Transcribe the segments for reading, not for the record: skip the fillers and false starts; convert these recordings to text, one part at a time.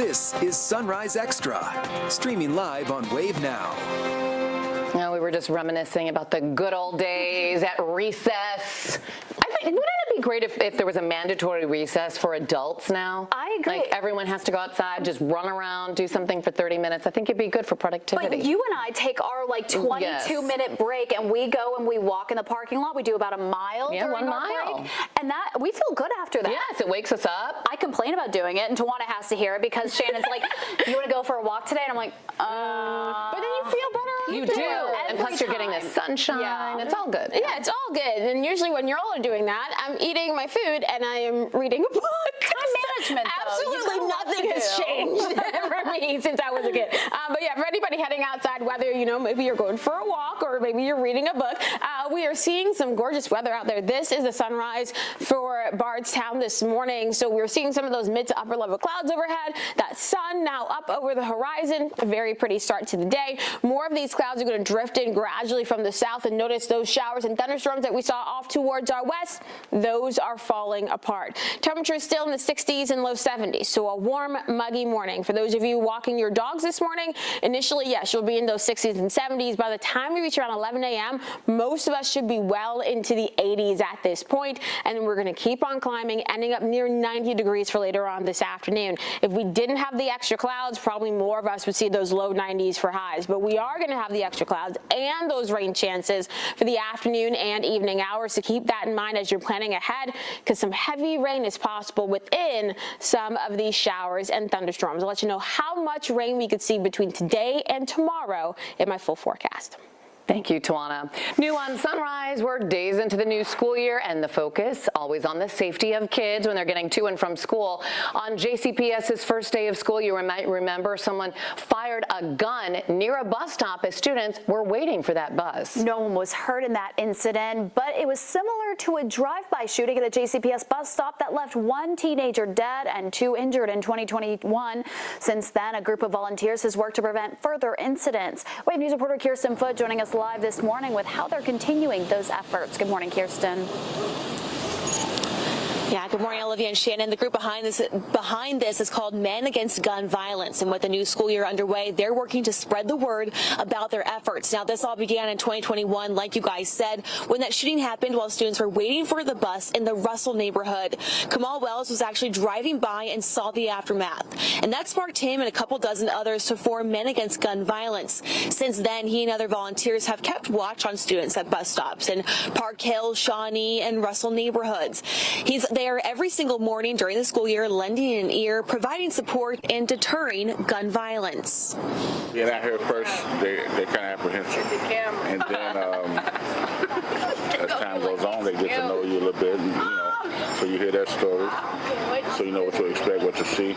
This is Sunrise Extra, streaming live on Wave Now. Now, we were just reminiscing about the good old days at recess. Wouldn't it be great if there was a mandatory recess for adults now? I agree. Like everyone has to go outside, just run around, do something for 30 minutes. I think it'd be good for productivity. But you and I take our 22-minute break and we go and we walk in the parking lot. We do about a mile during 1 our mile. break. And that we feel good after that. Yes, it wakes us up. I complain about doing it and Tawana has to hear it because Shannon's like, you want to go for a walk today? And I'm like, But then you feel better. You do. And plus you're getting the sunshine. Yeah. It's all good. Yeah, it's all good. And usually when you're all doing that, I'm eating my food and I am reading a book. Time management, though. Absolutely nothing has changed for me since I was a kid. But yeah, for anybody heading outside, whether, maybe you're going for a walk or maybe you're reading a book, we are seeing some gorgeous weather out there. This is the sunrise for Bardstown this morning. So we're seeing some of those mid to upper level clouds overhead. That sun now up over the horizon. A very pretty start to the day. More of these clouds are going to drift in gradually from the south, and notice those showers and thunderstorms that we saw off towards our west. Those are falling apart. Temperatures still in the 60s and low 70s, so a warm, muggy morning. For those of you walking your dogs this morning, initially, yes, you'll be in those 60s and 70s. By the time we reach around 11 a.m., most of us should be well into the 80s at this point, and then we're going to keep on climbing, ending up near 90 degrees for later on this afternoon. If we didn't have the extra clouds, probably more of us would see those low 90s for highs, but we are going to have the extra clouds and those rain chances for the afternoon and evening hours, so keep that in mind as you're planning ahead, because some heavy rain is possible within some of these showers and thunderstorms. I'll let you know how much rain we could see between today and tomorrow in my full forecast. Thank you, Tawana. New on Sunrise, we're days into the new school year, and the focus always on the safety of kids when they're getting to and from school. On JCPS's first day of school, you might remember someone fired a gun near a bus stop as students were waiting for that bus. No one was hurt in that incident, but it was similar to a drive-by shooting at a JCPS bus stop that left one teenager dead and 2 injured in 2021. Since then, a group of volunteers has worked to prevent further incidents. Wave News reporter Kirsten Foote joining us live this morning with how they're continuing those efforts. Good morning, Kirsten. Yeah, good morning, Olivia and Shannon. The group behind this is called Men Against Gun Violence, and with the new school year underway, they're working to spread the word about their efforts. Now, this all began in 2021, like you guys said, when that shooting happened while students were waiting for the bus in the Russell neighborhood. Kamal Wells was actually driving by and saw the aftermath, and that sparked him and a couple dozen others to form Men Against Gun Violence. Since then, he and other volunteers have kept watch on students at bus stops in Park Hill, Shawnee, and Russell neighborhoods. He's there every single morning during the school year, lending an ear, providing support, and deterring gun violence. Being out here first, they're kind of apprehensive. And then as time goes on, they get to know you a little bit, and, so you hear their story, so you know what to expect, what to see.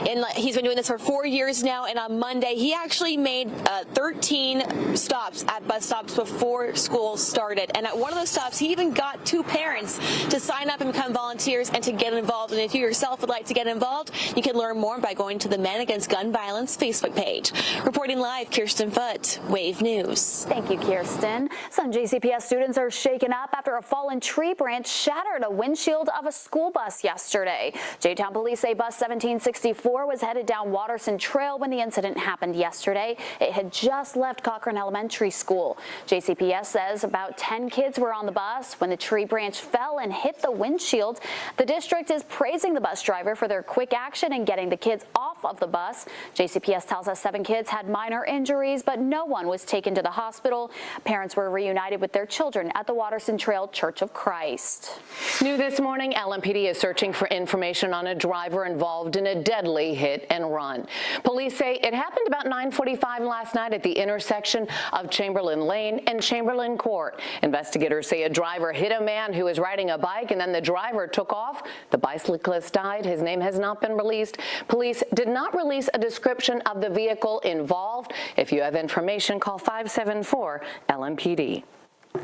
And he's been doing this for 4 years now, and on Monday, he actually made 13 stops at bus stops before school started. And at one of those stops, he even got 2 parents to sign up and become volunteers and to get involved. And if you yourself would like to get involved, you can learn more by going to the Men Against Gun Violence Facebook page. Reporting live, Kirsten Foote, Wave News. Thank you, Kirsten. Some JCPS students are shaken up after a fallen tree branch shattered a windshield of a school bus yesterday. J-Town police say bus 1764 was headed down Watterson Trail when the incident happened yesterday. It had just left Cochran Elementary School. JCPS says about 10 kids were on the bus when the tree branch fell and hit the windshield. The district is praising the bus driver for their quick action in getting the kids off of the bus. JCPS tells us 7 kids had minor injuries, but no one was taken to the hospital. Parents were reunited with their children at the Watterson Trail Church of Christ. New this morning, LMPD is searching for information on a driver involved in a deadly hit and run. Police say it happened about 9:45 last night at the intersection of Chamberlain Lane and Chamberlain Court. Investigators say a driver hit a man who was riding a bike, and then the driver took off. The bicyclist died. His name has not been released. Police did not release a description of the vehicle involved. If you have information, call 574 LMPD.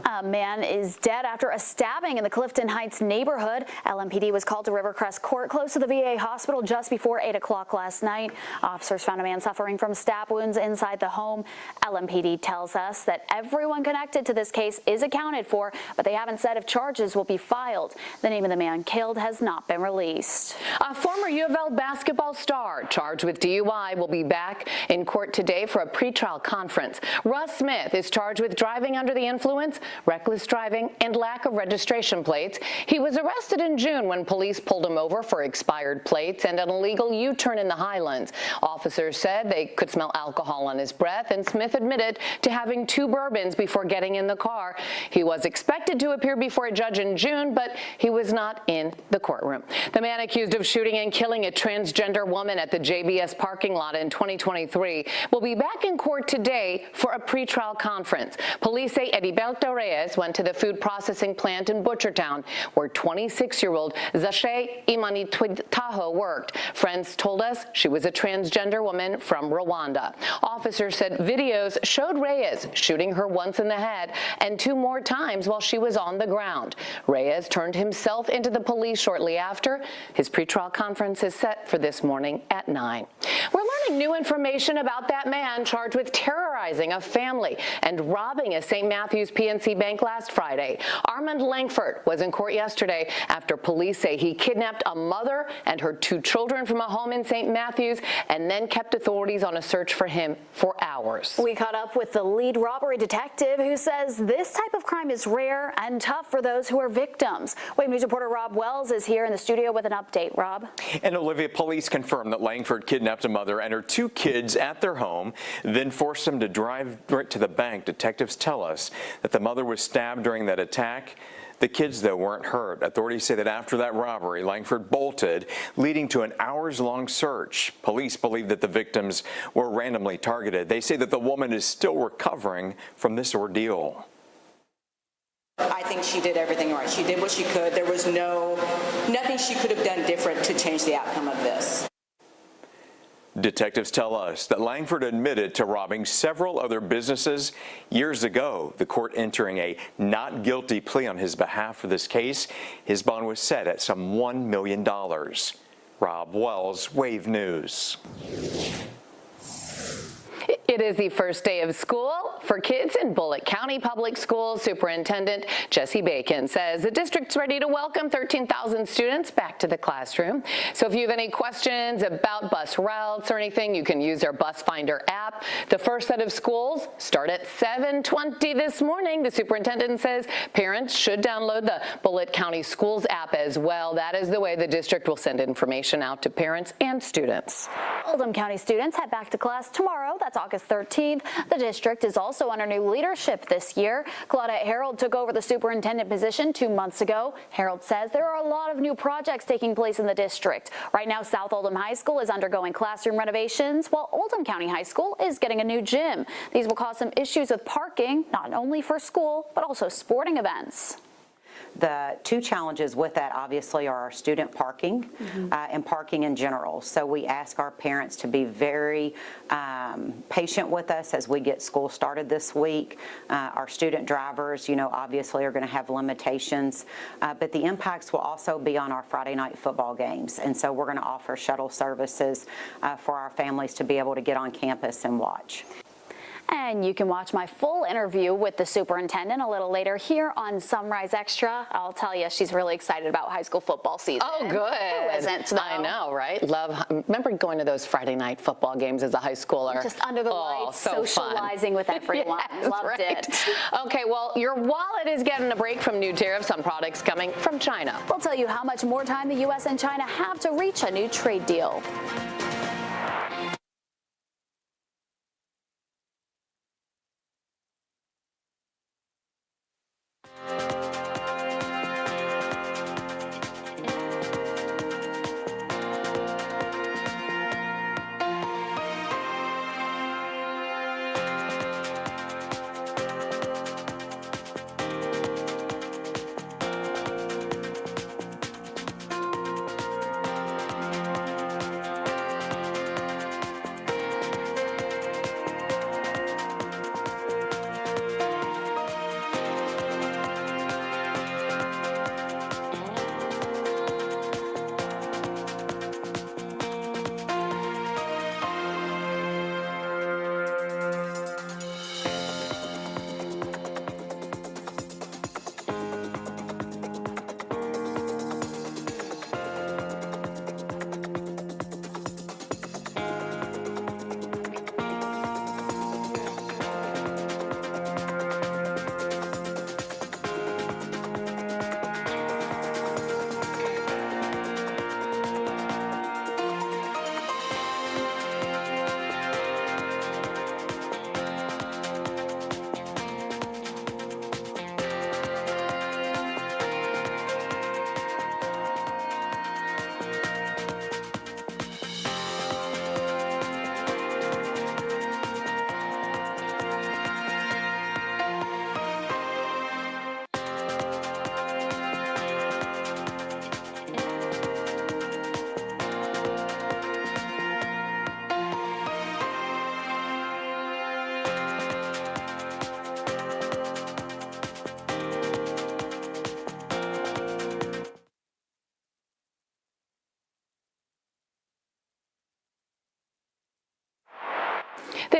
A man is dead after a stabbing in the Clifton Heights neighborhood. LMPD was called to Rivercrest Court close to the VA hospital just before 8 o'clock last night. Officers found a man suffering from stab wounds inside the home. LMPD tells us that everyone connected to this case is accounted for, but they haven't said if charges will be filed. The name of the man killed has not been released. A former U of L basketball star charged with DUI will be back in court today for a pretrial conference. Russ Smith is charged with driving under the influence, reckless driving, and lack of registration plates. He was arrested in June when police pulled him over for expired plates and an illegal U-turn in the Highlands. Officers said they could smell alcohol on his breath, and Smith admitted to having 2 bourbons before getting in the car. He was expected to appear before a judge in June, but he was not in the courtroom. The man accused of shooting and killing a transgender woman at the JBS parking lot in 2023 will be back in court today for a pretrial conference. Police say Heriberto Reyes went to the food processing plant in Butchertown, where 26-year-old Zache Imanitaho worked. Friends told us she was a transgender woman from Rwanda. Officers said videos showed Reyes shooting her once in the head and 2 more times while she was on the ground. Reyes turned himself into the police shortly after. His pretrial conference is set for this morning at 9. We're learning new information about that man charged with terrorizing a family and robbing a St. Matthews PNC Bank last Friday. Armand Langford was in court yesterday after police say he kidnapped a mother and her 2 children from a home in St. Matthews and then kept authorities on a search for him for hours. We caught up with the lead robbery detective who says this type of crime is rare and tough for those who are victims. Wave News reporter Rob Wells is here in the studio with an update. Rob? And Olivia, police confirmed that Langford kidnapped a mother and her 2 kids at their home, then forced them to drive right to the bank. Detectives tell us that the mother was stabbed during that attack. The kids, though, weren't hurt. Authorities say that after that robbery, Langford bolted, leading to an hours-long search. Police believe that the victims were randomly targeted. They say that the woman is still recovering from this ordeal. I think she did everything right. She did what she could. There was nothing she could have done different to change the outcome of this. Detectives tell us that Langford admitted to robbing several other businesses years ago, the court entering a not guilty plea on his behalf for this case. His bond was set at some $1 million. Rob Wells, Wave News. It is the first day of school for kids in Bullitt County Public Schools. Superintendent Jesse Bacon says the district's ready to welcome 13,000 students back to the classroom. So if you have any questions about bus routes or anything, you can use their Bus Finder app. The first set of schools start at 7:20 this morning. The superintendent says parents should download the Bullitt County Schools app as well. That is the way the district will send information out to parents and students. Oldham County students head back to class tomorrow. That's August 13th. The district is also under new leadership this year. Claudette Harold took over the superintendent position 2 months ago. Harold says there are a lot of new projects taking place in the district. Right now, South Oldham High School is undergoing classroom renovations, while Oldham County High School is getting a new gym. These will cause some issues with parking, not only for school, but also sporting events. The 2 challenges with that obviously are our student parking and parking in general. So we ask our parents to be very patient with us as we get school started this week. Our student drivers, obviously are going to have limitations, but the impacts will also be on our Friday night football games. And so we're going to offer shuttle services for our families to be able to get on campus and watch. And you can watch my full interview with the superintendent a little later here on Sunrise Extra. I'll tell you, she's really excited about high school football season. Oh, good. Who isn't, though? I know, right? Remember going to those Friday night football games as a high schooler? Just under the lights, so socializing with everyone. Yes, Loved it. Okay, well, your wallet is getting a break from new tariffs on products coming from China. We'll tell you how much more time the U.S. and China have to reach a new trade deal.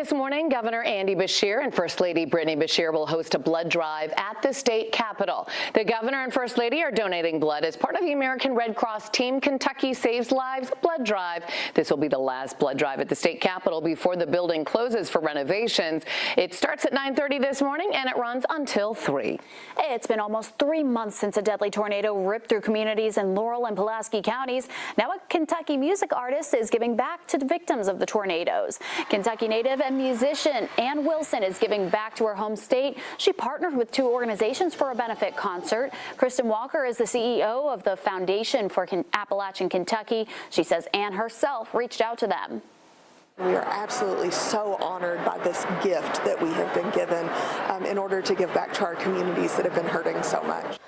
This morning, Governor Andy Beshear and First Lady Brittany Beshear will host a blood drive at the state capitol. The governor and First Lady are donating blood as part of the American Red Cross Team Kentucky Saves Lives blood drive. This will be the last blood drive at the state capitol before the building closes for renovations. It starts at 9:30 this morning and it runs until 3. It's been almost 3 months since a deadly tornado ripped through communities in Laurel and Pulaski counties. Now a Kentucky music artist is giving back to the victims of the tornadoes. Kentucky native and musician Ann Wilson is giving back to her home state. She partnered with 2 organizations for a benefit concert. Kristen Walker is the CEO of the Foundation for Appalachian Kentucky. She says Ann herself reached out to them. We are absolutely so honored by this gift that we have been given in order to give back to our communities that have been hurting so much.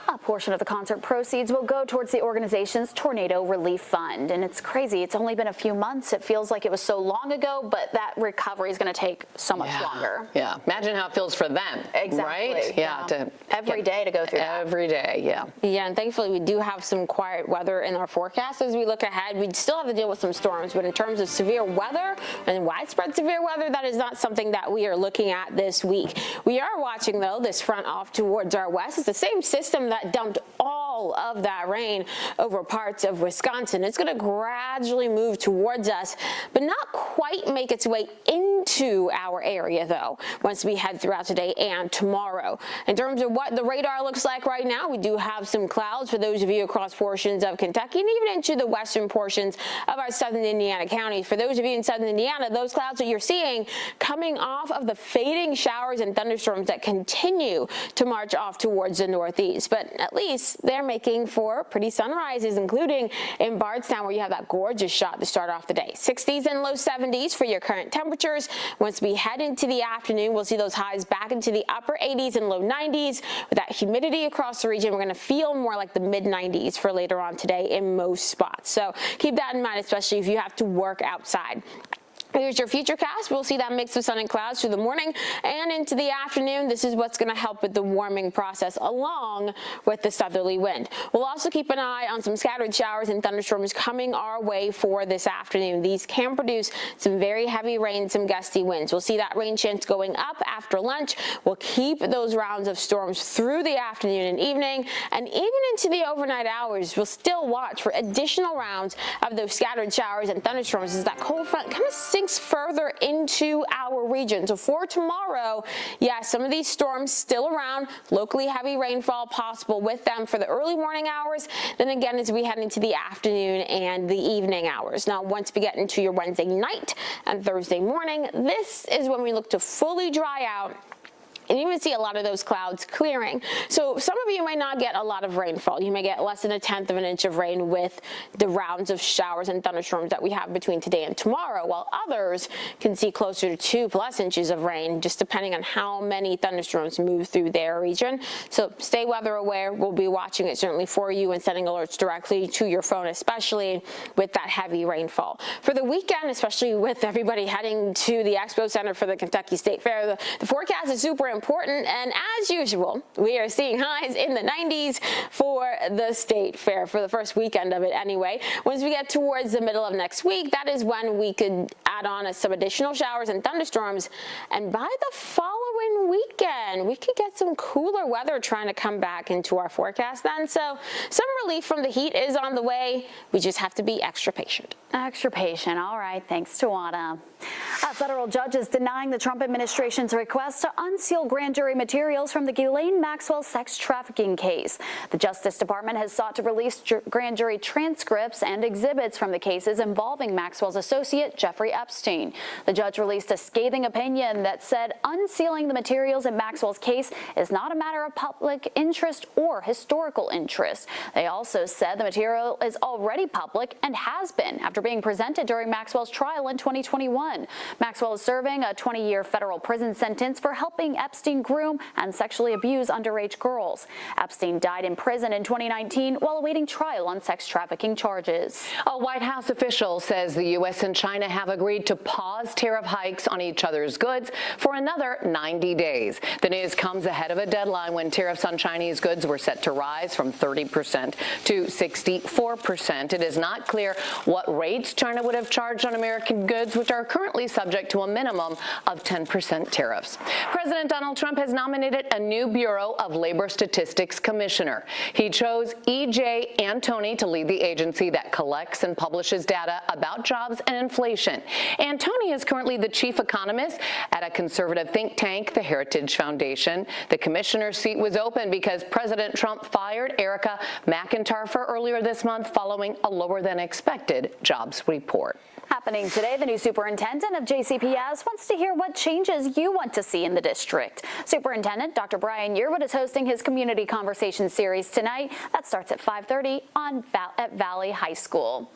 A portion of the concert proceeds will go towards the organization's Tornado Relief Fund. And it's crazy. It's only been a few months. It feels like it was so long ago, but that recovery is going to take so much longer. Yeah. Imagine how it feels for them. Exactly. Right? Yeah. Every day to go through that. Every day. Yeah. Yeah, and thankfully we do have some quiet weather in our forecast as we look ahead. We still have to deal with some storms, but in terms of severe weather and widespread severe weather, that is not something that we are looking at this week. We are watching, though, this front off towards our west. It's the same system that dumped all of that rain over parts of Wisconsin. It's going to gradually move towards us, but not quite make its way into our area, though, once we head throughout today and tomorrow. In terms of what the radar looks like right now, we do have some clouds for those of you across portions of Kentucky and even into the western portions of our southern Indiana counties. For those of you in southern Indiana, those clouds that you're seeing coming off of the fading showers and thunderstorms that continue to march off towards the northeast. But at least they're making for pretty sunrises, including in Bardstown, where you have that gorgeous shot to start off the day. 60s and low 70s for your current temperatures. Once we head into the afternoon, we'll see those highs back into the upper 80s and low 90s. With that humidity across the region, we're going to feel more like the mid 90s for later on today in most spots. So keep that in mind, especially if you have to work outside. Here's your futurecast. We'll see that mix of sun and clouds through the morning and into the afternoon. This is what's going to help with the warming process along with the southerly wind. We'll also keep an eye on some scattered showers and thunderstorms coming our way for this afternoon. These can produce some very heavy rain, some gusty winds. We'll see that rain chance going up after lunch. We'll keep those rounds of storms through the afternoon and evening, and even into the overnight hours. We'll still watch for additional rounds of those scattered showers and thunderstorms as that cold front kind of sinks further into our region. So for tomorrow, yes, some of these storms still around, locally heavy rainfall possible with them for the early morning hours. Then again, as we head into the afternoon and the evening hours. Now, once we get into your Wednesday night and Thursday morning, this is when we look to fully dry out and even see a lot of those clouds clearing. So some of you may not get a lot of rainfall. You may get less than 1/10 of an inch of rain with the rounds of showers and thunderstorms that we have between today and tomorrow, while others can see closer to 2+ inches of rain, just depending on how many thunderstorms move through their region. So stay weather aware. We'll be watching it certainly for you and sending alerts directly to your phone, especially with that heavy rainfall. For the weekend, especially with everybody heading to the Expo Center for the Kentucky State Fair, the forecast is super important, and as usual, we are seeing highs in the 90s for the State Fair for the first weekend of it anyway. Once we get towards the middle of next week, that is when we could add on some additional showers and thunderstorms, and by the following weekend, we could get some cooler weather trying to come back into our forecast then. So some relief from the heat is on the way. We just have to be extra patient. Extra patient. All right. Thanks, Tawana. A federal judge is denying the Trump administration's request to unseal grand jury materials from the Ghislaine Maxwell sex trafficking case. The Justice Department has sought to release grand jury transcripts and exhibits from the cases involving Maxwell's associate, Jeffrey Epstein. The judge released a scathing opinion that said unsealing the materials in Maxwell's case is not a matter of public interest or historical interest. They also said the material is already public and has been after being presented during Maxwell's trial in 2021. Maxwell is serving a 20-year federal prison sentence for helping Epstein groom and sexually abuse underage girls. Epstein died in prison in 2019 while awaiting trial on sex trafficking charges. A White House official says the U.S. and China have agreed to pause tariff hikes on each other's goods for another 90 days. The news comes ahead of a deadline when tariffs on Chinese goods were set to rise from 30% to 64%. It is not clear what rates China would have charged on American goods, which are currently subject to a minimum of 10% tariffs. President Donald Trump has nominated a new Bureau of Labor Statistics commissioner. He chose E.J. Antoni to lead the agency that collects and publishes data about jobs and inflation. Antoni is currently the chief economist at a conservative think tank, the Heritage Foundation. The commissioner's seat was open because President Trump fired Erica McIntyre earlier this month following a lower than expected jobs report. Happening today, the new superintendent of JCPS wants to hear what changes you want to see in the district. Superintendent Dr. Brian Yearwood is hosting his Community Conversation series tonight. That starts at 5:30 at Valley High School.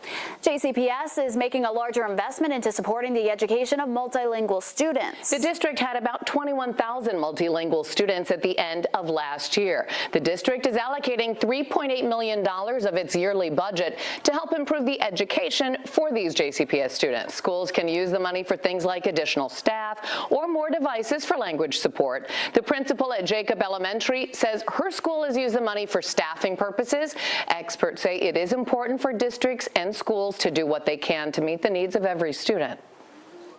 JCPS is making a larger investment into supporting the education of multilingual students. The district had about 21,000 multilingual students at the end of last year. The district is allocating $3.8 million of its yearly budget to help improve the education for these JCPS students. Schools can use the money for things like additional staff or more devices for language support. The principal at Jacob Elementary says her school has used the money for staffing purposes. Experts say it is important for districts and schools to do what they can to meet the needs of every student.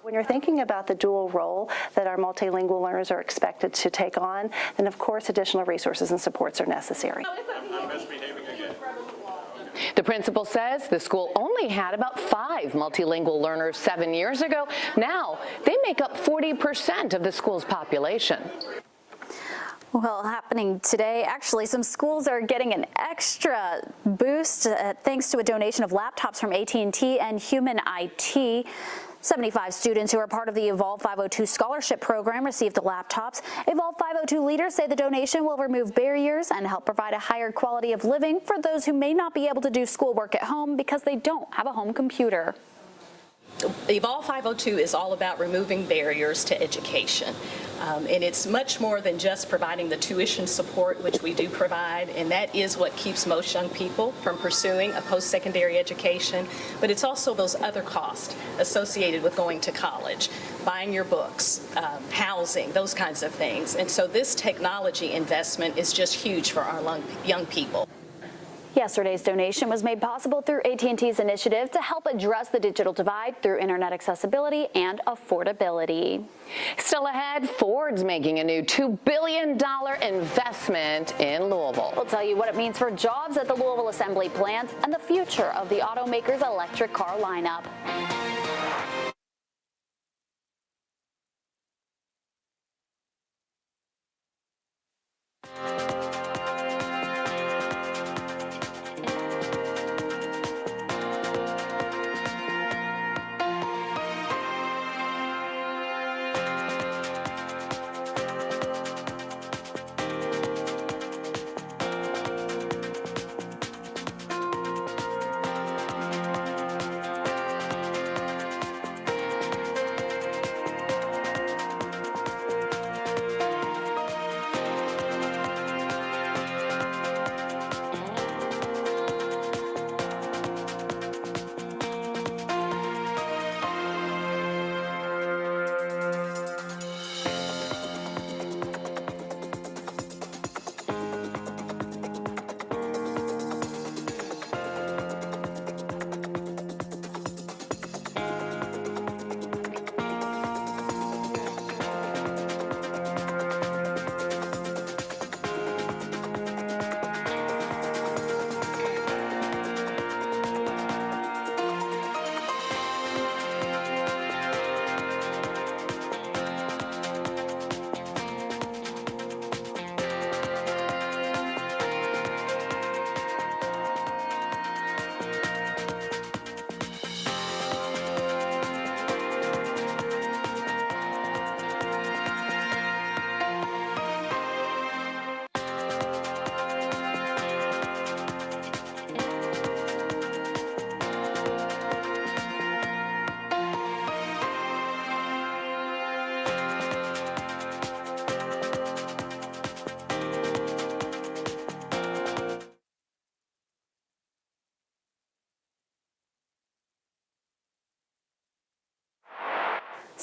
When you're thinking about the dual role that our multilingual learners are expected to take on, then of course additional resources and supports are necessary. The principal says the school only had about 5 multilingual learners 7 years ago. Now they make up 40% of the school's population. Well, happening today, actually, some schools are getting an extra boost thanks to a donation of laptops from AT&T and Human IT. 75 students who are part of the Evolve 502 scholarship program received the laptops. Evolve 502 leaders say the donation will remove barriers and help provide a higher quality of living for those who may not be able to do schoolwork at home because they don't have a home computer. Evolve 502 is all about removing barriers to education. And it's much more than just providing the tuition support, which we do provide, and that is what keeps most young people from pursuing a post-secondary education. But it's also those other costs associated with going to college, buying your books, housing, those kinds of things. And so this technology investment is just huge for our young people. Yesterday's donation was made possible through AT&T's initiative to help address the digital divide through internet accessibility and affordability. Still ahead, Ford's making a new $2 billion investment in Louisville. We'll tell you what it means for jobs at the Louisville Assembly Plant and the future of the automaker's electric car lineup.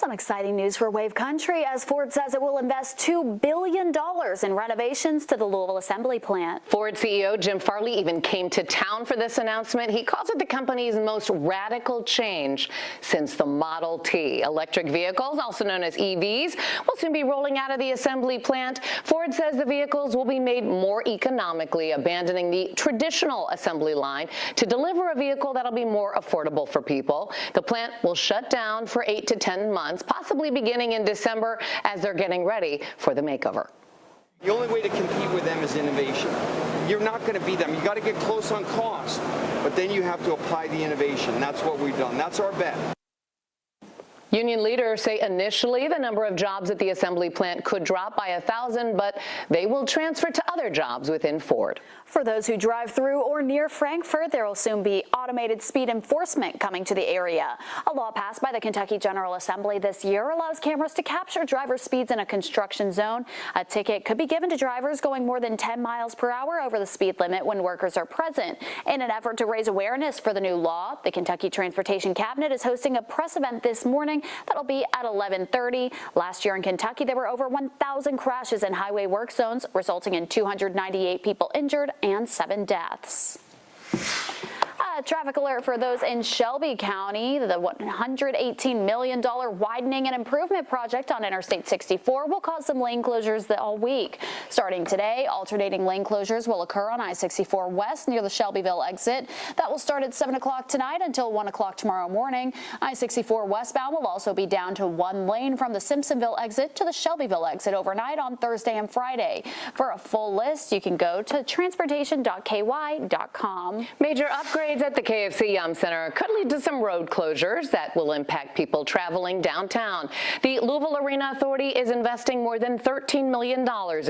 Some exciting news for Wave Country as Ford says it will invest $2 billion in renovations to the Louisville assembly plant. Ford CEO Jim Farley even came to town for this announcement. He calls it the company's most radical change since the Model T. Electric vehicles, also known as EVs, will soon be rolling out of the assembly plant. Ford says the vehicles will be made more economically, abandoning the traditional assembly line to deliver a vehicle that'll be more affordable for people. The plant will shut down for 8 to 10 months, possibly beginning in December as they're getting ready for the makeover. The only way to compete with them is innovation. You're not going to beat them. You got to get close on cost, but then you have to apply the innovation. That's what we've done. That's our bet. Union leaders say initially the number of jobs at the assembly plant could drop by 1,000, but they will transfer to other jobs within Ford. For those who drive through or near Frankfort, there will soon be automated speed enforcement coming to the area. A law passed by the Kentucky General Assembly this year allows cameras to capture driver speeds in a construction zone. A ticket could be given to drivers going more than 10 miles per hour over the speed limit when workers are present. In an effort to raise awareness for the new law, the Kentucky Transportation Cabinet is hosting a press event this morning that'll be at 11:30. Last year in Kentucky, there were over 1,000 crashes in highway work zones, resulting in 298 people injured and 7 deaths. A traffic alert for those in Shelby County. The $118 million widening and improvement project on Interstate 64 will cause some lane closures all week. Starting today, alternating lane closures will occur on I-64 West near the Shelbyville exit. That will start at 7 o'clock tonight until 1 o'clock tomorrow morning. I-64 westbound will also be down to 1 lane from the Simpsonville exit to the Shelbyville exit overnight on Thursday and Friday. For a full list, you can go to transportation.ky.com. Major upgrades at the KFC Yum Center could lead to some road closures that will impact people traveling downtown. The Louisville Arena Authority is investing more than $13 million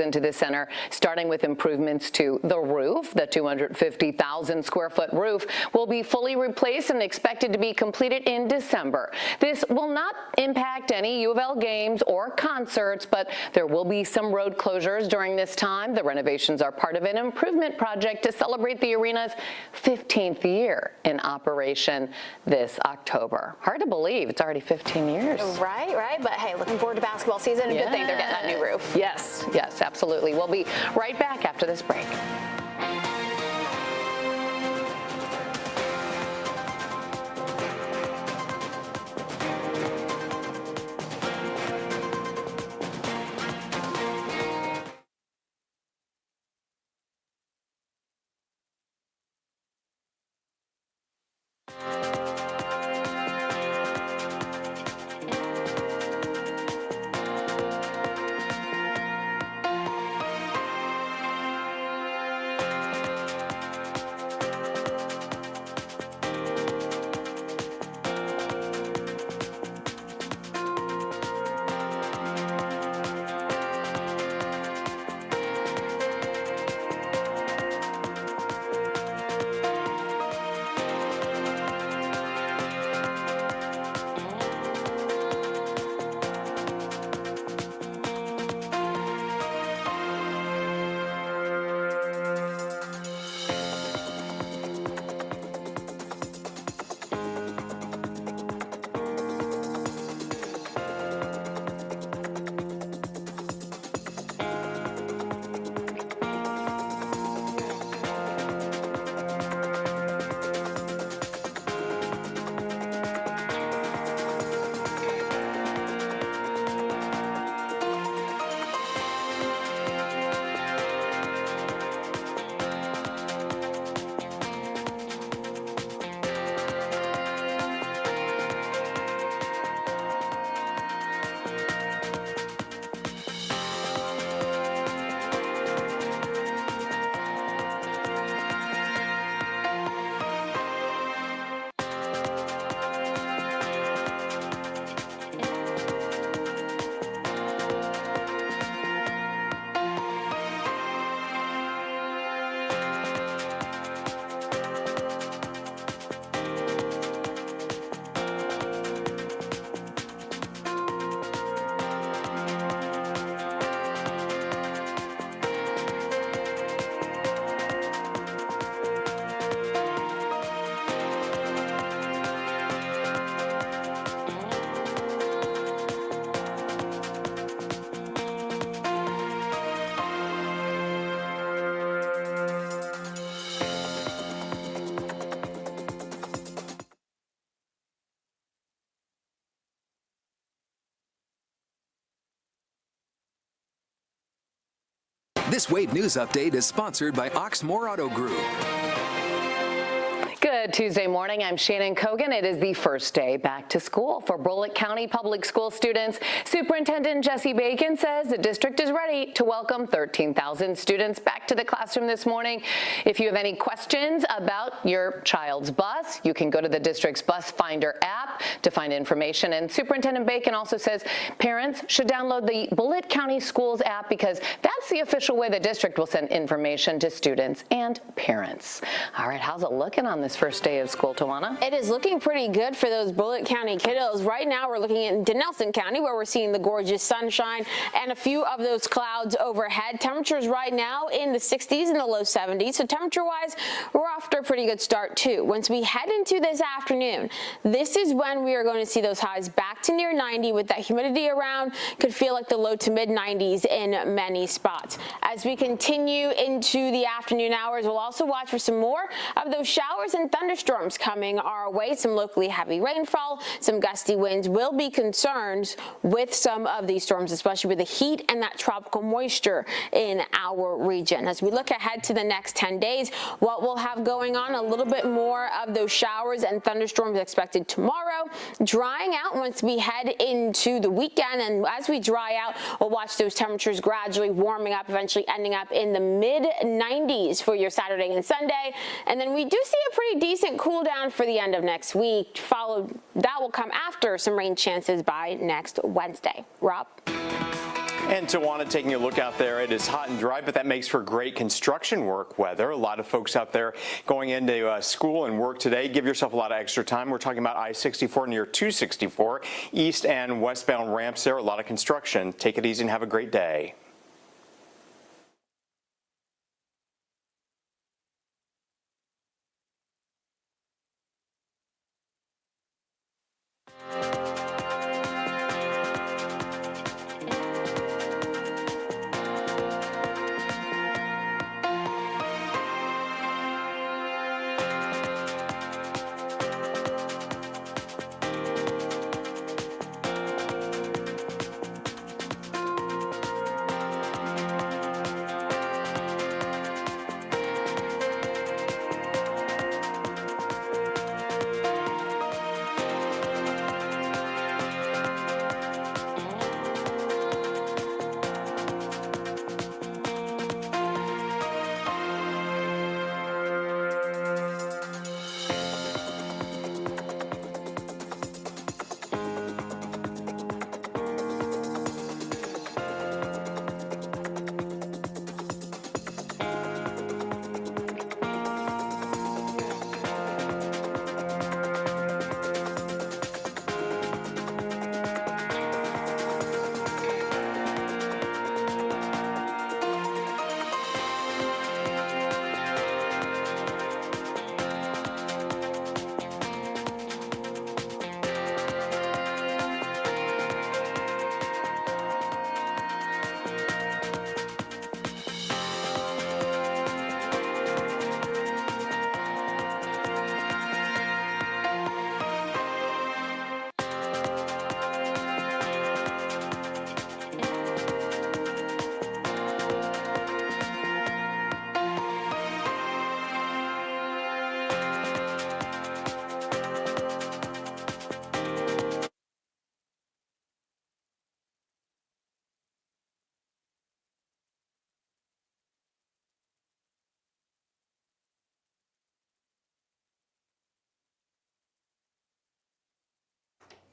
into the center, starting with improvements to the roof. The 250,000 square foot roof will be fully replaced and expected to be completed in December. This will not impact any U of L games or concerts, but there will be some road closures during this time. The renovations are part of an improvement project to celebrate the arena's 15th year in operation this October. Hard to believe it's already 15 years. Right. But hey, looking forward to basketball season. A good thing they're getting that new roof. Yes, absolutely. We'll be right back after this break. This Wave News Update is sponsored by Oxmoor Auto Group. Good Tuesday morning. I'm Shannon Kogan. It is the first day back to school for Bullitt County Public School students. Superintendent Jesse Bacon says the district is ready to welcome 13,000 students back to the classroom this morning. If you have any questions about your child's bus, you can go to the district's Bus Finder app to find information. And Superintendent Bacon also says parents should download the Bullitt County Schools app because that's the official way the district will send information to students and parents. All right, how's it looking on this first day of school, Tawana? It is looking pretty good for those Bullitt County kiddos. Right now we're looking into Nelson County where we're seeing the gorgeous sunshine and a few of those clouds overhead. Temperatures right now in the 60s and the low 70s. So temperature-wise, we're off to a pretty good start too. Once we head into this afternoon, this is when we are going to see those highs back to near 90 with that humidity around. Could feel like the low to mid 90s in many spots. As we continue into the afternoon hours, we'll also watch for some more of those showers and thunderstorms coming our way. Some locally heavy rainfall, some gusty winds will be concerns with some of these storms, especially with the heat and that tropical moisture in our region. As we look ahead to the next 10 days, what we'll have going on, a little bit more of those showers and thunderstorms expected tomorrow, drying out once we head into the weekend. And as we dry out, we'll watch those temperatures gradually warming up, eventually ending up in the mid 90s for your Saturday and Sunday. And then we do see a pretty decent cool down for the end of next week. That will come after some rain chances by next Wednesday. Rob? And Tawana, taking a look out there, it is hot and dry, but that makes for great construction work weather. A lot of folks out there going into school and work today. Give yourself a lot of extra time. We're talking about I-64 near 264, east and westbound ramps there. A lot of construction. Take it easy and have a great day.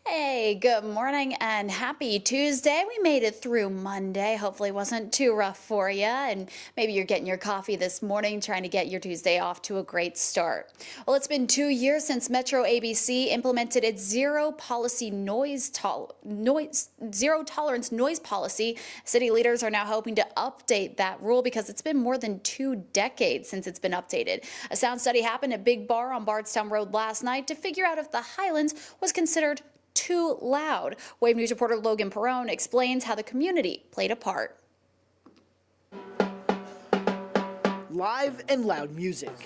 Hey, good morning and happy Tuesday. We made it through Monday. Hopefully it wasn't too rough for you. And maybe you're getting your coffee this morning, trying to get your Tuesday off to a great start. Well, it's been 2 years since Metro ABC implemented its zero tolerance noise policy. City leaders are now hoping to update that rule because it's been more than 2 decades since it's been updated. A sound study happened at Big Bar on Bardstown Road last night to figure out if the Highlands was considered too loud. Wave News reporter Logan Perrone explains how the community played a part. Live and loud music.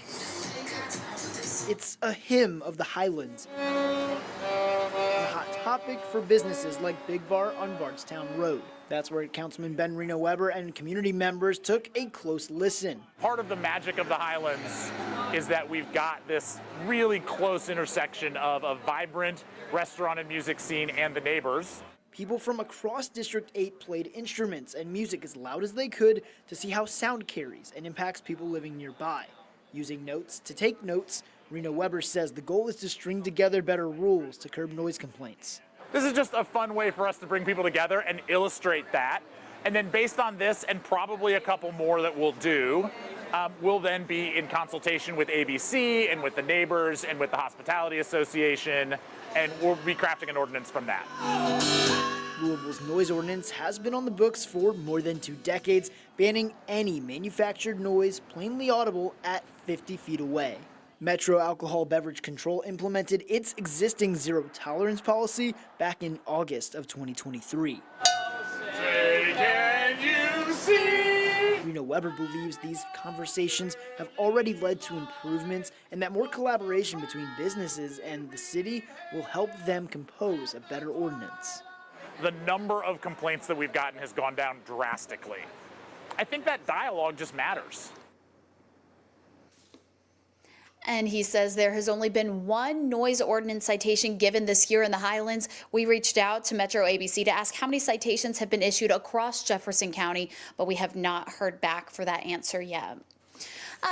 It's a hymn of the Highlands. The hot topic for businesses like Big Bar on Bardstown Road. That's where Councilman Ben Reno Weber and community members took a close listen. Part of the magic of the Highlands is that we've got this really close intersection of a vibrant restaurant and music scene and the neighbors. People from across District 8 played instruments and music as loud as they could to see how sound carries and impacts people living nearby. Using notes to take notes, Reno Weber says the goal is to string together better rules to curb noise complaints. This is just a fun way for us to bring people together and illustrate that. And then based on this and probably a couple more that we'll do, we'll then be in consultation with ABC and with the neighbors and with the Hospitality Association, and we'll be crafting an ordinance from that. Louisville's noise ordinance has been on the books for more than 2 decades, banning any manufactured noise plainly audible at 50 feet away. Metro Alcohol Beverage Control implemented its existing zero tolerance policy back in August of 2023. Can you see? Reno Weber believes these conversations have already led to improvements and that more collaboration between businesses and the city will help them compose a better ordinance. The number of complaints that we've gotten has gone down drastically. I think that dialogue just matters. And he says there has only been one noise ordinance citation given this year in the Highlands. We reached out to Metro ABC to ask how many citations have been issued across Jefferson County, but we have not heard back for that answer yet.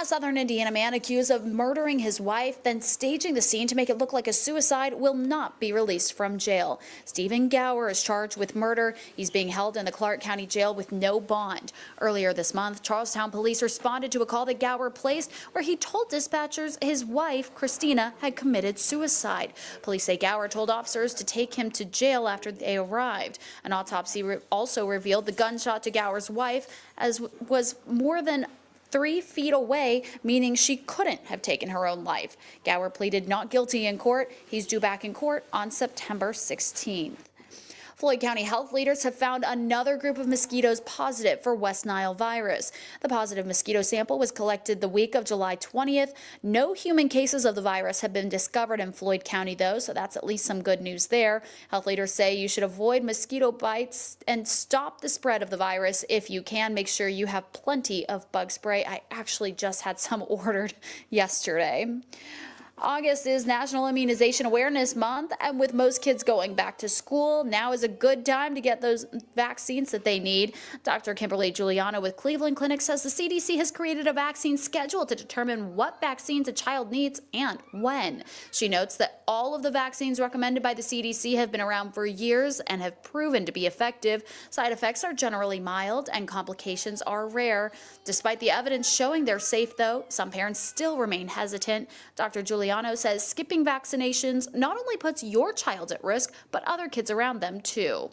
A Southern Indiana man accused of murdering his wife, then staging the scene to make it look like a suicide, will not be released from jail. Stephen Gower is charged with murder. He's being held in the Clark County Jail with no bond. Earlier this month, Charlestown police responded to a call that Gower placed where he told dispatchers his wife, Christina, had committed suicide. Police say Gower told officers to take him to jail after they arrived. An autopsy also revealed the gunshot to Gower's wife was more than 3 feet away, meaning she couldn't have taken her own life. Gower pleaded not guilty in court. He's due back in court on September 16th. Floyd County health leaders have found another group of mosquitoes positive for West Nile virus. The positive mosquito sample was collected the week of July 20th. No human cases of the virus have been discovered in Floyd County, though, so that's at least some good news there. Health leaders say you should avoid mosquito bites and stop the spread of the virus if you can. Make sure you have plenty of bug spray. I actually just had some ordered yesterday. August is National Immunization Awareness Month, and with most kids going back to school, now is a good time to get those vaccines that they need. Dr. Kimberly Giuliano with Cleveland Clinic says the CDC has created a vaccine schedule to determine what vaccines a child needs and when. She notes that all of the vaccines recommended by the CDC have been around for years and have proven to be effective. Side effects are generally mild and complications are rare. Despite the evidence showing they're safe, though, some parents still remain hesitant. Dr. Giuliano says skipping vaccinations not only puts your child at risk, but other kids around them too.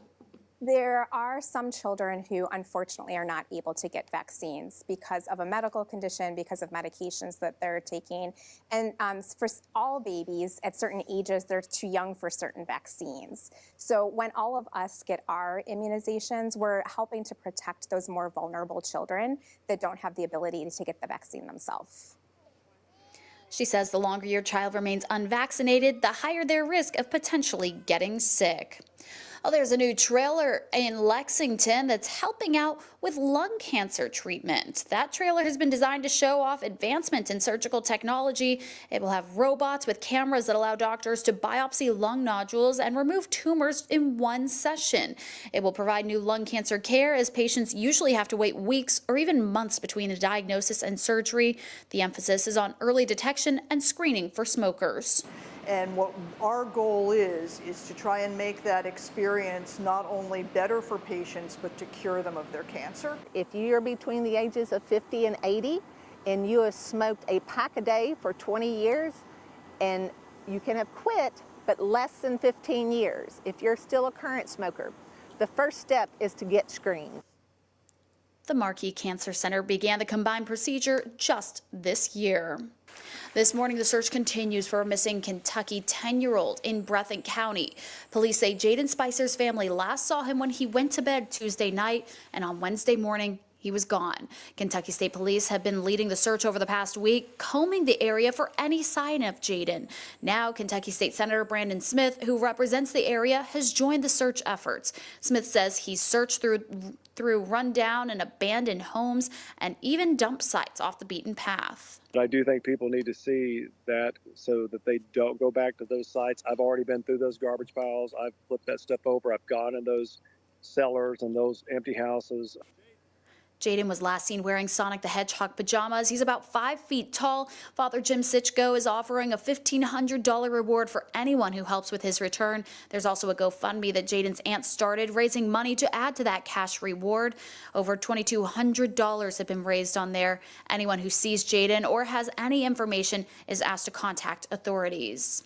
There are some children who unfortunately are not able to get vaccines because of a medical condition, because of medications that they're taking. And for all babies at certain ages, they're too young for certain vaccines. So when all of us get our immunizations, we're helping to protect those more vulnerable children that don't have the ability to get the vaccine themselves. She says the longer your child remains unvaccinated, the higher their risk of potentially getting sick. Oh, there's a new trailer in Lexington that's helping out with lung cancer treatment. That trailer has been designed to show off advancement in surgical technology. It will have robots with cameras that allow doctors to biopsy lung nodules and remove tumors in one session. It will provide new lung cancer care as patients usually have to wait weeks or even months between a diagnosis and surgery. The emphasis is on early detection and screening for smokers. And what our goal is to try and make that experience not only better for patients, but to cure them of their cancer. If you're between the ages of 50 and 80 and you have smoked a pack a day for 20 years and you can have quit, but less than 15 years, if you're still a current smoker, the first step is to get screened. The Markey Cancer Center began the combined procedure just this year. This morning, the search continues for a missing Kentucky 10-year-old in Breathitt County. Police say Jaden Spicer's family last saw him when he went to bed Tuesday night, and on Wednesday morning, He was gone. Kentucky State Police have been leading the search over the past week, combing the area for any sign of Jaden. Now, Kentucky State Senator Brandon Smith, who represents the area, has joined the search efforts. Smith says he's searched through rundown and abandoned homes and even dump sites off the beaten path. I do think people need to see that so that they don't go back to those sites. I've already been through those garbage piles. I've flipped that stuff over. I've gone in those cellars and those empty houses. Jaden was last seen wearing Sonic the Hedgehog pajamas. He's about 5 feet tall. Father Jim Sitchko is offering a $1,500 reward for anyone who helps with his return. There's also a GoFundMe that Jaden's aunt started, raising money to add to that cash reward. Over $2,200 have been raised on there. Anyone who sees Jaden or has any information is asked to contact authorities.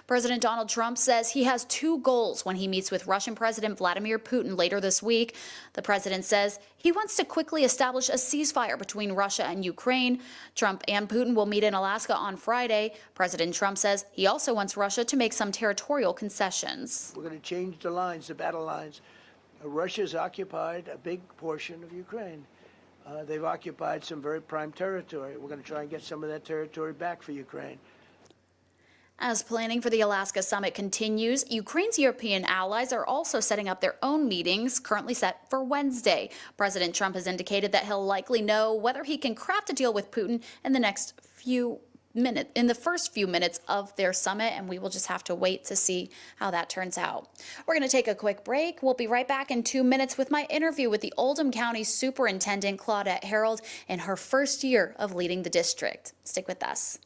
President Donald Trump says he has 2 goals when he meets with Russian President Vladimir Putin later this week. The president says he wants to quickly establish a ceasefire between Russia and Ukraine. Trump and Putin will meet in Alaska on Friday. President Trump says he also wants Russia to make some territorial concessions. We're going to change the lines, the battle lines. Russia's occupied a big portion of Ukraine. They've occupied some very prime territory. We're going to try and get some of that territory back for Ukraine. As planning for the Alaska summit continues, Ukraine's European allies are also setting up their own meetings, currently set for Wednesday. President Trump has indicated that he'll likely know whether he can craft a deal with Putin in the first few minutes of their summit, and we will just have to wait to see how that turns out. We're going to take a quick break. We'll be right back in 2 minutes with my interview with the Oldham County Superintendent Claudette Harold in her first year of leading the district. Stick with us.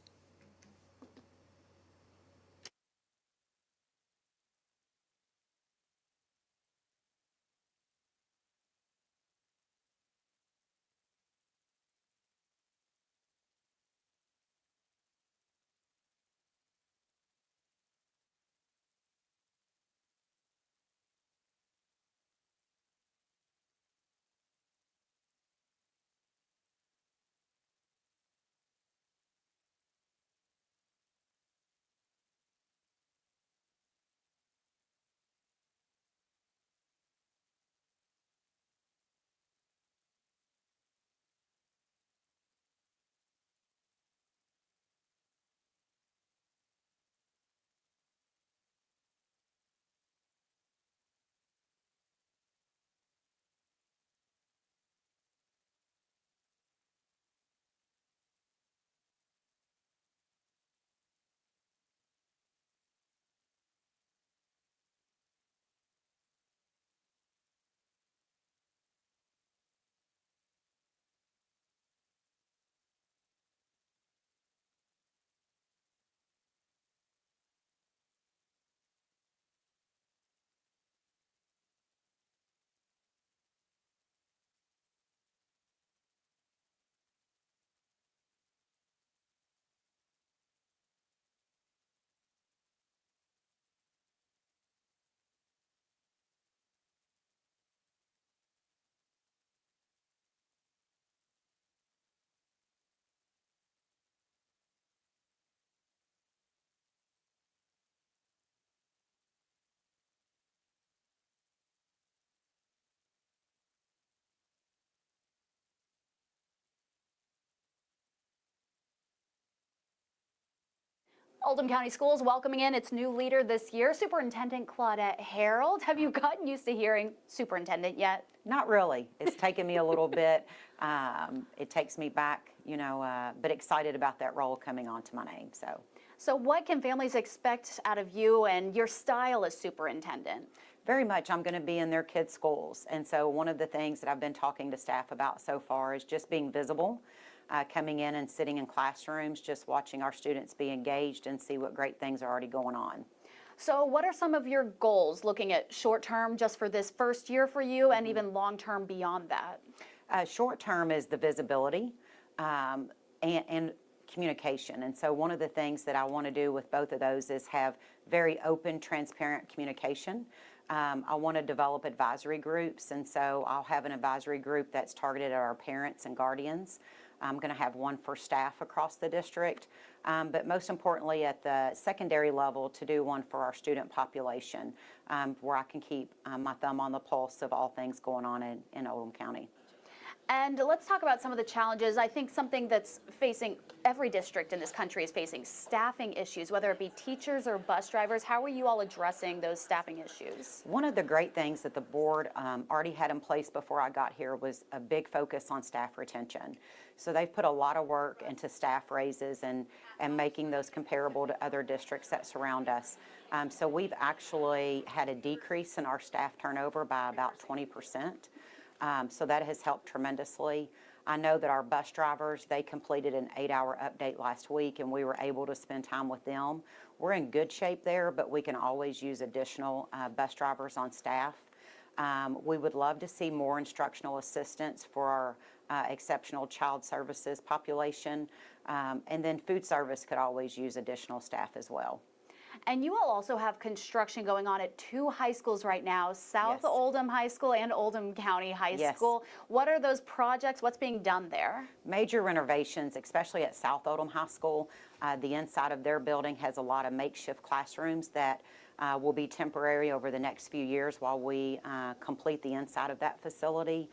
Oldham County Schools welcoming in its new leader this year, Superintendent Claudette Harold. Have you gotten used to hearing superintendent yet? Not really. It's taken me a little bit. It takes me back, but excited about that role coming onto my name. So what can families expect out of you and your style as superintendent? Very much. I'm going to be in their kids' schools. And so one of the things that I've been talking to staff about so far is just being visible. Coming in and sitting in classrooms, just watching our students be engaged and see what great things are already going on. So what are some of your goals, looking at short term just for this first year for you and even long term beyond that? Short term is the visibility and communication. And so one of the things that I want to do with both of those is have very open, transparent communication. I want to develop advisory groups, and so I'll have an advisory group that's targeted at our parents and guardians. I'm going to have one for staff across the district, but most importantly at the secondary level to do one for our student population, where I can keep my thumb on the pulse of all things going on in Oldham County. And let's talk about some of the challenges. I think something that's facing every district in this country is facing staffing issues, whether it be teachers or bus drivers. How are you all addressing those staffing issues? One of the great things that the board already had in place before I got here was a big focus on staff retention. So they've put a lot of work into staff raises and making those comparable to other districts that surround us. So we've actually had a decrease in our staff turnover by about 20%. So that has helped tremendously. I know that our bus drivers, they completed an 8-hour update last week, and we were able to spend time with them. We're in good shape there, but we can always use additional bus drivers on staff. We would love to see more instructional assistants for our exceptional child services population. And then food service could always use additional staff as well. And you all also have construction going on at 2 high schools right now, South Oldham High School and Oldham County High School. What are those projects? What's being done there? Major renovations, especially at South Oldham High School. The inside of their building has a lot of makeshift classrooms that will be temporary over the next few years while we complete the inside of that facility.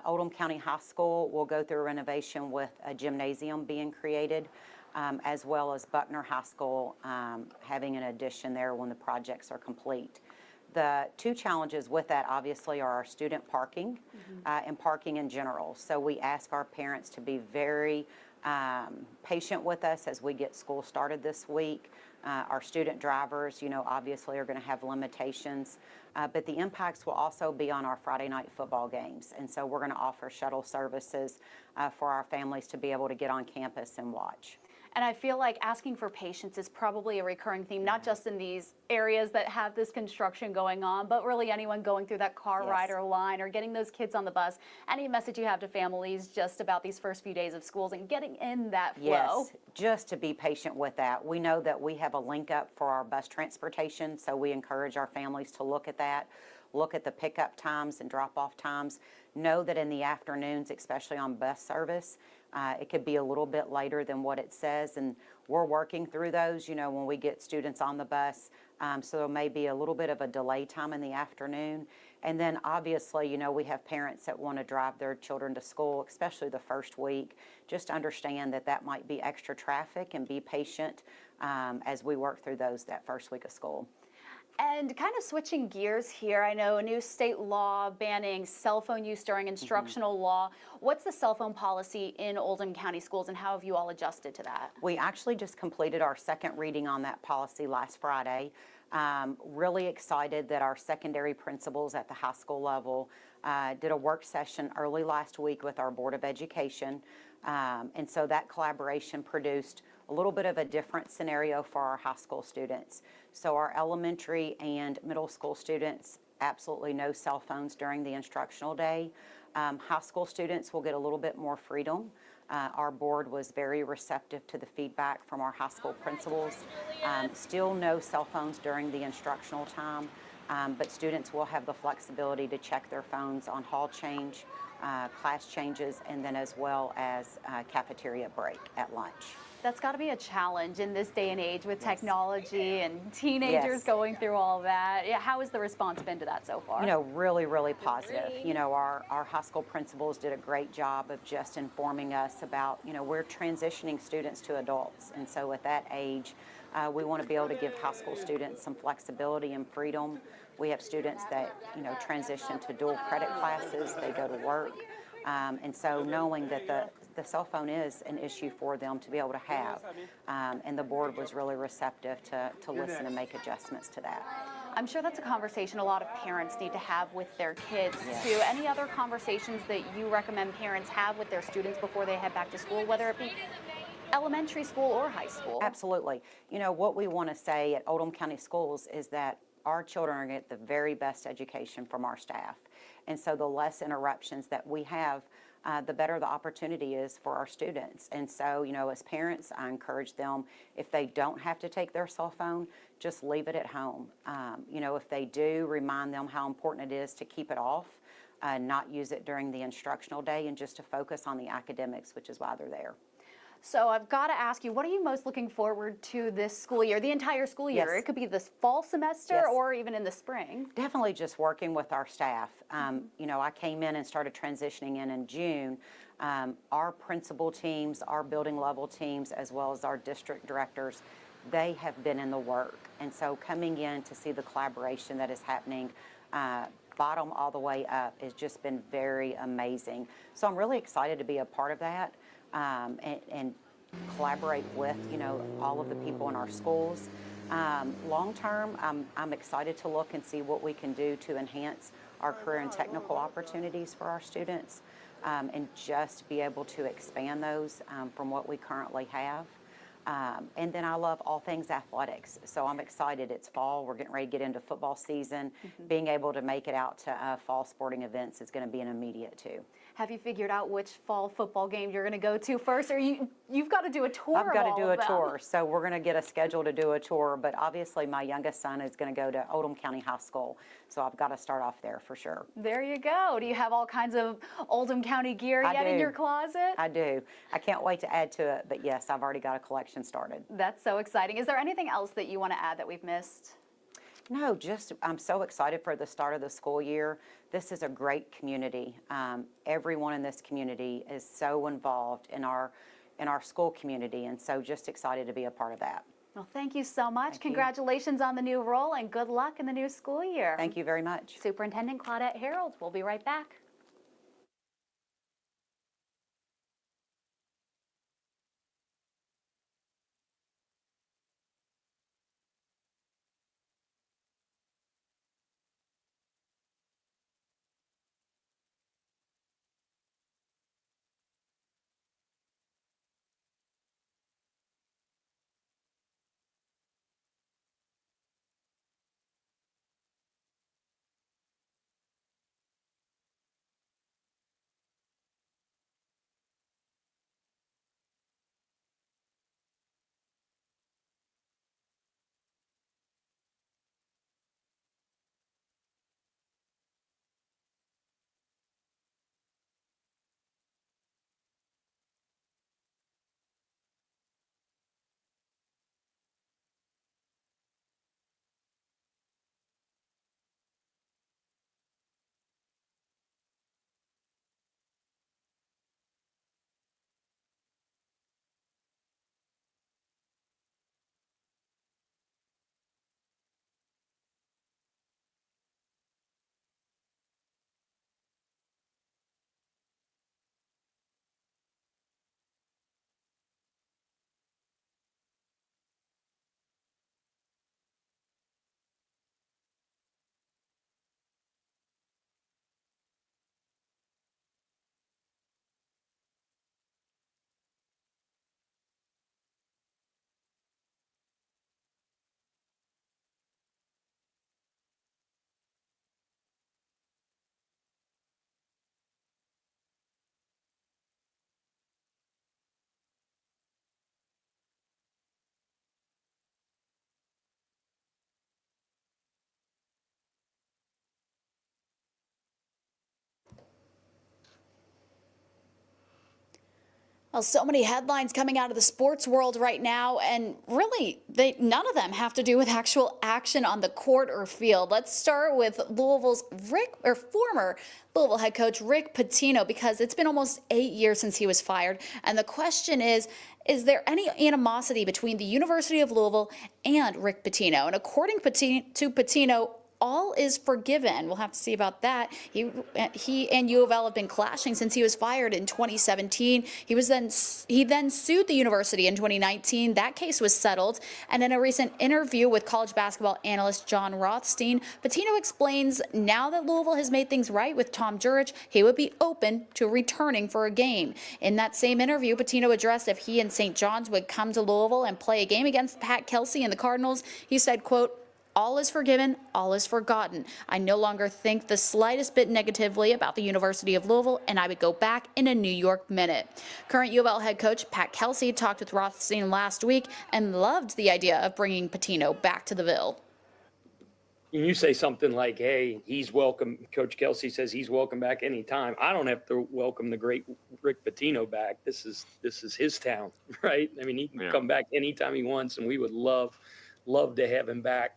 Oldham County High School will go through a renovation with a gymnasium being created. As well as Buckner High School having an addition there when the projects are complete. The 2 challenges with that obviously are our student parking and parking in general. So we ask our parents to be very patient with us as we get school started this week. Our student drivers, obviously are going to have limitations, but the impacts will also be on our Friday night football games. And so we're going to offer shuttle services for our families to be able to get on campus and watch. And I feel like asking for patience is probably a recurring theme, not just in these areas that have this construction going on, but really anyone going through that car ride or line or getting those kids on the bus. Any message you have to families just about these first few days of schools and getting in that flow? Yes, just to be patient with that. We know that we have a link up for our bus transportation, so we encourage our families to look at that. Look at the pickup times and drop-off times. Know that in the afternoons, especially on bus service, it could be a little bit later than what it says, and we're working through those, when we get students on the bus. So there may be a little bit of a delay time in the afternoon. And then obviously, we have parents that want to drive their children to school, especially the first week. Just understand that that might be extra traffic and be patient as we work through that first week of school. And kind of switching gears here, I know a new state law banning cell phone use during instructional law. What's the cell phone policy in Oldham County schools, and how have you all adjusted to that? We actually just completed our second reading on that policy last Friday. Really excited that our secondary principals at the high school level did a work session early last week with our Board of Education. And so that collaboration produced a little bit of a different scenario for our high school students. So our elementary and middle school students, absolutely no cell phones during the instructional day. High school students will get a little bit more freedom. Our board was very receptive to the feedback from our high school principals. Still no cell phones during the instructional time, but students will have the flexibility to check their phones on hall change, class changes, and then as well as cafeteria break at lunch. That's got to be a challenge in this day and age with technology and teenagers going through all that. Yeah, how has the response been to that so far? Really, really positive. Our high school principals did a great job of just informing us about, we're transitioning students to adults. And so at that age, we want to be able to give high school students some flexibility and freedom. We have students that, transition to dual credit classes, they go to work. And so knowing that the cell phone is an issue for them to be able to have, and the board was really receptive to listen and make adjustments to that. I'm sure that's a conversation a lot of parents need to have with their kids too. Any other conversations that you recommend parents have with their students before they head back to school, whether it be elementary school or high school? Absolutely. What we want to say at Oldham County Schools is that our children are going to get the very best education from our staff. And so the less interruptions that we have, the better the opportunity is for our students. And so, as parents, I encourage them, if they don't have to take their cell phone, just leave it at home. If they do, remind them how important it is to keep it off, not use it during the instructional day, and just to focus on the academics, which is why they're there. So I've got to ask you, what are you most looking forward to this school year, the entire school year? Yes. It could be this fall semester Yes. or even in the spring. Definitely just working with our staff. You know, I came in and started transitioning in June. Our principal teams, our building level teams, as well as our district directors, they have been in the work. And so coming in to see the collaboration that is happening bottom all the way up has just been very amazing. So I'm really excited to be a part of that and collaborate with, you know, all of the people in our schools. Long term, I'm excited to look and see what we can do to enhance our career and technical opportunities for our students and just be able to expand those from what we currently have. And then I love all things athletics. So I'm excited. It's fall. We're getting ready to get into football season. Being able to make it out to fall sporting events is going to be an immediate too. Have you figured out which fall football game you're going to go to first, or you've got to do a tour? I've got of to do all a of them? tour, so we're going to get a schedule to do a tour, but obviously my youngest son is going to go to Oldham County High School, so I've got to start off there for sure. There you go. Do you have all kinds of Oldham County gear yet in your closet? I do. I can't wait to add to it, but yes, I've already got a collection started. That's so exciting. Is there anything else that you want to add that we've missed? No, just I'm so excited for the start of the school year. This is a great community. Everyone in this community is so involved in our school community, and so just excited to be a part of that. Well, thank you so much. Congratulations on the new role, and good luck in the new school year. Thank you very much. Superintendent Claudette Harold. We'll be right back. Well, so many headlines coming out of the sports world right now, and really, none of them have to do with actual action on the court or field. Let's start with Louisville's former Louisville head coach Rick Pitino, because it's been almost 8 years since he was fired. And the question is there any animosity between the University of Louisville and Rick Pitino? And according to Pitino, all is forgiven. We'll have to see about that. He and U of L have been clashing since he was fired in 2017. He then sued the university in 2019. That case was settled. And in a recent interview with college basketball analyst John Rothstein, Pitino explains now that Louisville has made things right with Tom Jurich, he would be open to returning for a game. In that same interview, Pitino addressed if he and St. John's would come to Louisville and play a game against Pat Kelsey and the Cardinals. He said, quote, "All is forgiven, all is forgotten. I no longer think the slightest bit negatively about the University of Louisville, and I would go back in a New York minute." Current U of L head coach Pat Kelsey talked with Rothstein last week and loved the idea of bringing Pitino back to the Ville. you say something like, hey, he's welcome. Coach Kelsey says he's welcome back anytime. I don't have to welcome the great Rick Pitino back. This is his town, right? I mean, he can come back anytime he wants, and we would love to have him back.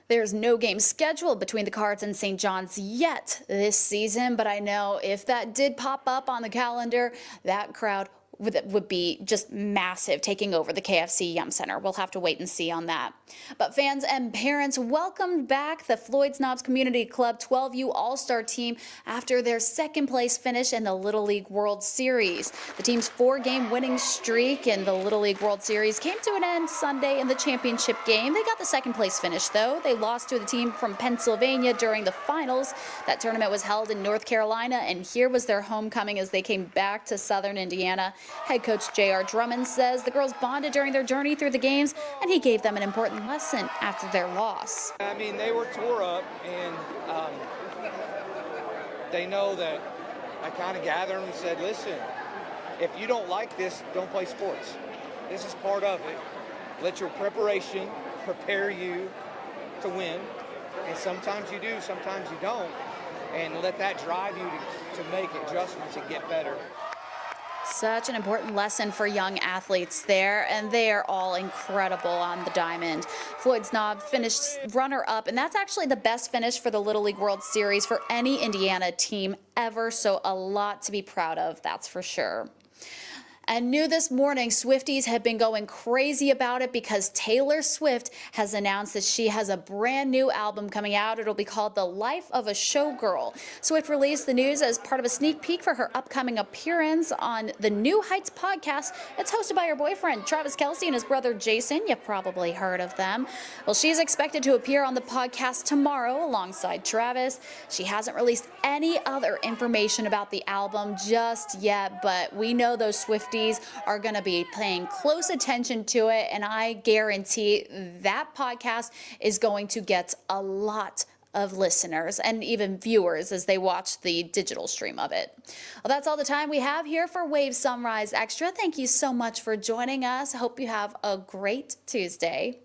There's no game scheduled between the Cards and St. John's yet this season, but I know if that did pop up on the calendar, that crowd would be just massive, taking over the KFC Yum Center. We'll have to wait and see on that. But fans and parents welcomed back the Floyd's Knobs Community Club 12U All-Star team after their second place finish in the Little League World Series. The team's 4-game winning streak in the Little League World Series came to an end Sunday in the championship game. They got the second place finish, though. They lost to the team from Pennsylvania during the finals. That tournament was held in North Carolina, and here was their homecoming as they came back to Southern Indiana. Head coach J.R. Drummond says the girls bonded during their journey through the games, and he gave them an important lesson after their loss. I mean, they were tore up, and they know that I kind of gathered them and said, listen, if you don't like this, don't play sports. This is part of it. Let your preparation prepare you to win, and sometimes you do, sometimes you don't, and let that drive you to make adjustments and get better. Such an important lesson for young athletes there, and they are all incredible on the diamond. Floyd's Knob finished runner-up, and that's actually the best finish for the Little League World Series for any Indiana team ever, so a lot to be proud of, that's for sure. And new this morning, Swifties have been going crazy about it because Taylor Swift has announced that she has a brand new album coming out. It'll be called The Life of a Showgirl. Swift released the news as part of a sneak peek for her upcoming appearance on the New Heights podcast. It's hosted by her boyfriend, Travis Kelce, and his brother, Jason. You've probably heard of them. Well, she's expected to appear on the podcast tomorrow alongside Travis. She hasn't released any other information about the album just yet, but we know those Swifties are going to be paying close attention to it, and I guarantee that podcast is going to get a lot of listeners and even viewers as they watch the digital stream of it. Well, that's all the time we have here for Wave Sunrise Extra. Thank you so much for joining us. I hope you have a great Tuesday.